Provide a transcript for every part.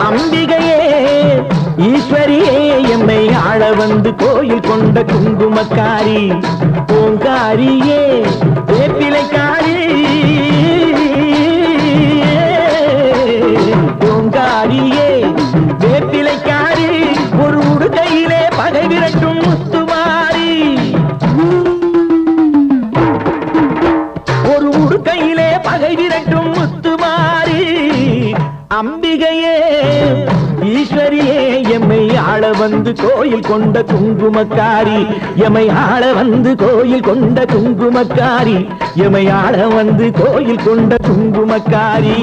அம்பிகையே ஈஸ்வரியே எம்மை ஆள வந்து கோயில் கொண்ட குங்குமக்காரி பூங்காரியே வேப்பிலைக்காரி பூங்காரியே வேப்பிலைக்காரி ஒரு உடுக்கையிலே பகை விரட்டும் முத்துமாரி ஒரு உடுக்கையிலே பகை விரட்டும் முத்துமாரி அம்பிகையே ஈஸ்வரியே எம்மை ஆள வந்து கோயில் கொண்ட குங்குமக்காரி எம்மை ஆள வந்து கோயில் கொண்ட குங்குமக்காரி எம்மை ஆள வந்து கோயில் கொண்ட குங்குமக்காரி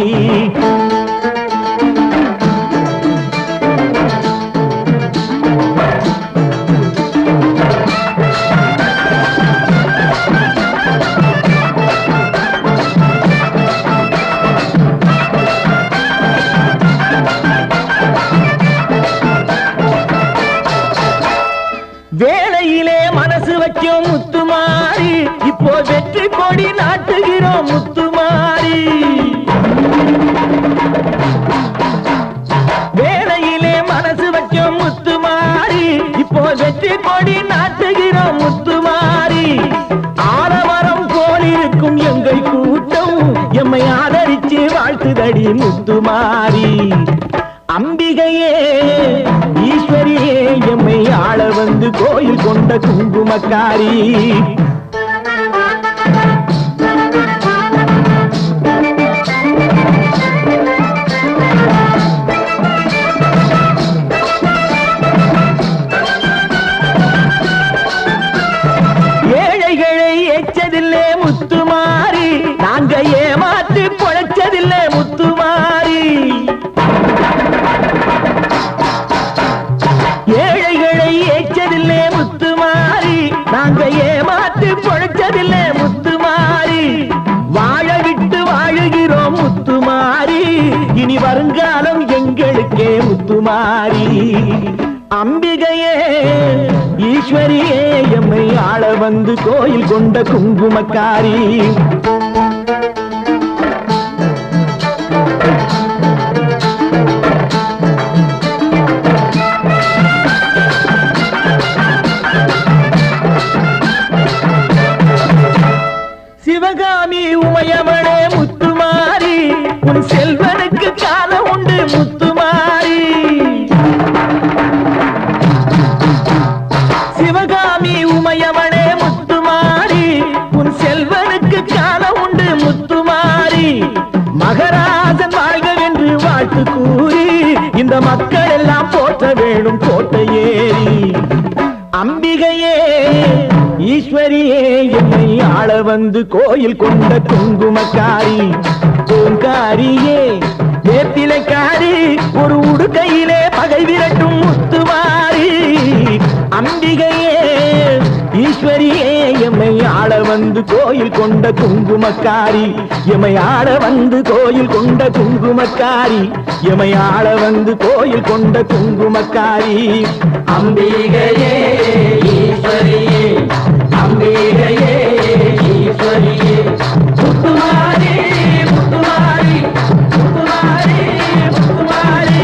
வேளையிலே மனசு வைக்கும் முத்துமாரி இப்போ வெற்றி கொடி நாட்டுகிறோம் முத்துமாரி வேளையிலே மனசு வைக்கும் முத்துமாரி இப்போ வெற்றி கொடி நாட்டுகிறோம் முத்துமாரி ஆலமரம் போல் இருக்கும் எங்கள் கூட்டம் எம்மை ஆதரிச்சு வாழ்த்துதடி முத்துமாரி அம்பிகையே ஈஸ்வரியே எம்மை ஆள வந்து கோயில் கொண்ட குங்குமக்காரி ஏழைகளை எச்சதில்லை முத்துமாரி நாங்க ஏமாற்றி பொழைச்சதில்லை முத்துமாரி ஏழைகளை ஏச்சதில்லை முத்துமாரி நாங்க ஏமாத்து பொழைச்சதில்லை முத்துமாரி வாழ விட்டு வாழுகிறோம் முத்துமாரி இனி வருங்காலம் எங்களுக்கே முத்துமாரி அம்பிகையே ஈஸ்வரியே எம்மை ஆள வந்து கோயில் கொண்ட குங்குமக்காரி சிவகாமி உமையவளே முத்துமாரி உன் செல்வனுக்கு காலம் உண்டு முத்துமாரி சிவகாமி உமையவளே முத்துமாரி உன் செல்வனுக்கு காலம் உண்டு முத்துமாரி மகராஜன் வாழ்கவென்று வாழ்த்து கூறி இந்த மக்கள் எல்லாம் போற்ற வேணும் கோட்டை ஏறி அம்பிகையே ஈஸ்வரியே எம்மை ஆள வந்து கோயில் கொண்ட குங்குமக்காரி பூங்காரியே வேப்பிலைக்காரி ஒரு உடுக்கையிலே பகை விரட்டும் முத்துமாரி அம்பிகையே ஈஸ்வரியே எம்மை ஆள வந்து கோயில் கொண்ட குங்குமக்காரி எம்மை ஆள வந்து கோயில் கொண்ட குங்குமக்காரி எம்மை ஆள வந்து கோயில் கொண்ட குங்குமக்காரி அம்பிகையே ஈஸ்வரியே அம்பிகையே ஈஸ்வரியே முத்துமாரி முத்துமாரி முத்துமாரி முத்துமாரி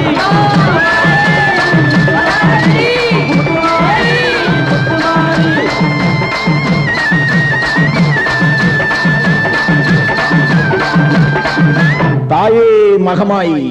தாயே மகமாயி